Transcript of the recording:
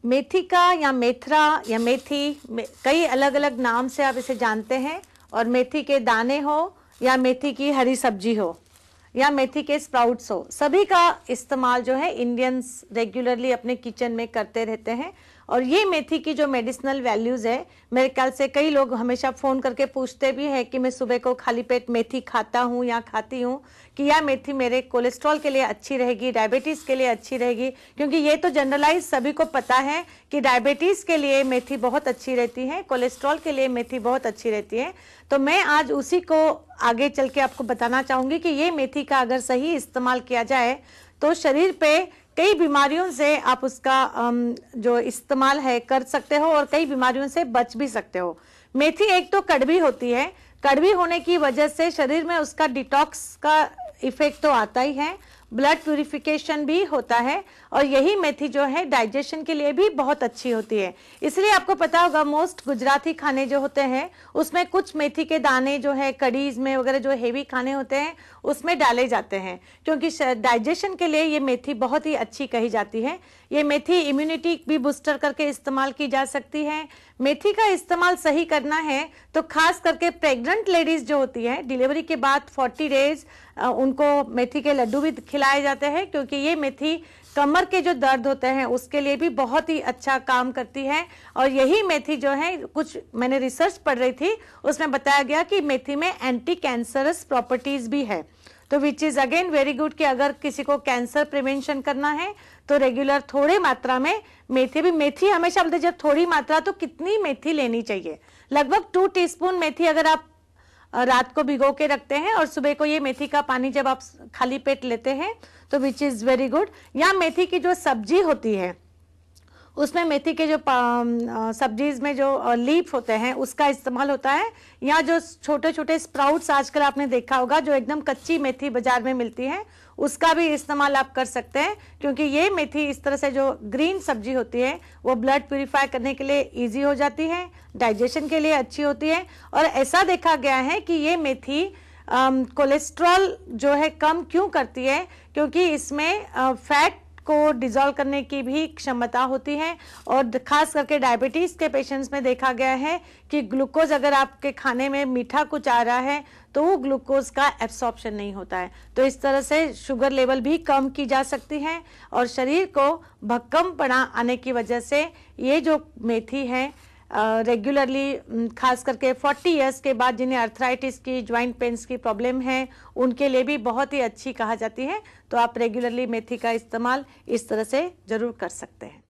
मेथी का या मेथरा या मेथी कई अलग अलग नाम से आप इसे जानते हैं। और मेथी के दाने हो या मेथी की हरी सब्जी हो या मेथी के स्प्राउट्स हो, सभी का इस्तेमाल जो है इंडियंस रेगुलरली अपने किचन में करते रहते हैं। और ये मेथी की जो मेडिसिनल वैल्यूज़ है, मेरे ख्याल से कई लोग हमेशा फ़ोन करके पूछते भी हैं कि मैं सुबह को खाली पेट मेथी खाता हूँ या खाती हूँ कि यह मेथी मेरे कोलेस्ट्रॉल के लिए अच्छी रहेगी, डायबिटीज़ के लिए अच्छी रहेगी। क्योंकि ये तो जनरलाइज सभी को पता है कि डायबिटीज़ के लिए मेथी बहुत अच्छी रहती है, कोलेस्ट्रॉल के लिए मेथी बहुत अच्छी रहती है। तो मैं आज उसी को आगे चल के आपको बताना चाहूँगी कि ये मेथी का अगर सही इस्तेमाल किया जाए तो शरीर पे कई बीमारियों से आप उसका जो इस्तेमाल है कर सकते हो और कई बीमारियों से बच भी सकते हो। मेथी एक तो कड़वी होती है, कड़वी होने की वजह से शरीर में उसका डिटॉक्स का इफेक्ट तो आता ही है, ब्लड प्यूरिफिकेशन भी होता है। और यही मेथी जो है डाइजेशन के लिए भी बहुत अच्छी होती है। इसलिए आपको पता होगा मोस्ट गुजराती खाने जो होते हैं उसमें कुछ मेथी के दाने जो है कढ़ीज में वगैरह जो हेवी खाने होते हैं उसमें डाले जाते हैं, क्योंकि डाइजेशन के लिए ये मेथी बहुत ही अच्छी कही जाती है। ये मेथी इम्यूनिटी भी बूस्टर करके इस्तेमाल की जा सकती है। मेथी का इस्तेमाल सही करना है तो खास करके प्रेग्नेंट लेडीज जो होती है डिलीवरी के बाद 40 डेज उनको मेथी के लड्डू भी खिलाए जाते हैं, क्योंकि ये मेथी कमर के जो दर्द होते हैं उसके लिए भी बहुत ही अच्छा काम करती है। और यही मेथी जो है, कुछ मैंने रिसर्च पढ़ रही थी उसमें बताया गया कि मेथी में एंटी कैंसरस प्रॉपर्टीज भी है, तो which is again very good कि अगर किसी को कैंसर प्रिवेंशन करना है तो रेगुलर थोड़ी मात्रा में मेथी हमेशा बोलते जब थोड़ी मात्रा तो कितनी मेथी लेनी चाहिए, लगभग 2 टीस्पून मेथी अगर आप रात को भिगो के रखते हैं और सुबह को ये मेथी का पानी जब आप खाली पेट लेते हैं तो विच इज़ वेरी गुड। या मेथी की जो सब्जी होती है उसमें मेथी के जो सब्जीज में जो लीफ होते हैं उसका इस्तेमाल होता है, या जो छोटे छोटे स्प्राउट्स आजकल आपने देखा होगा जो एकदम कच्ची मेथी बाजार में मिलती है उसका भी इस्तेमाल आप कर सकते हैं। क्योंकि ये मेथी इस तरह से जो ग्रीन सब्जी होती है वो ब्लड प्यूरिफाई करने के लिए इजी हो जाती है, डाइजेशन के लिए अच्छी होती है। और ऐसा देखा गया है कि ये मेथी कोलेस्ट्रॉल जो है कम क्यों करती है, क्योंकि इसमें फैट को डिजोल्व करने की भी क्षमता होती है। और खास करके डायबिटीज़ के पेशेंट्स में देखा गया है कि ग्लूकोज अगर आपके खाने में मीठा कुछ आ रहा है तो वो ग्लूकोज का एब्सॉर्प्शन नहीं होता है, तो इस तरह से शुगर लेवल भी कम की जा सकती है। और शरीर को भक्कमपना आने की वजह से ये जो मेथी है रेगुलरली खास करके 40 इयर्स के बाद जिन्हें अर्थराइटिस की, ज्वाइंट पेन्स की प्रॉब्लम है उनके लिए भी बहुत ही अच्छी कहा जाती है। तो आप रेगुलरली मेथी का इस्तेमाल इस तरह से जरूर कर सकते हैं।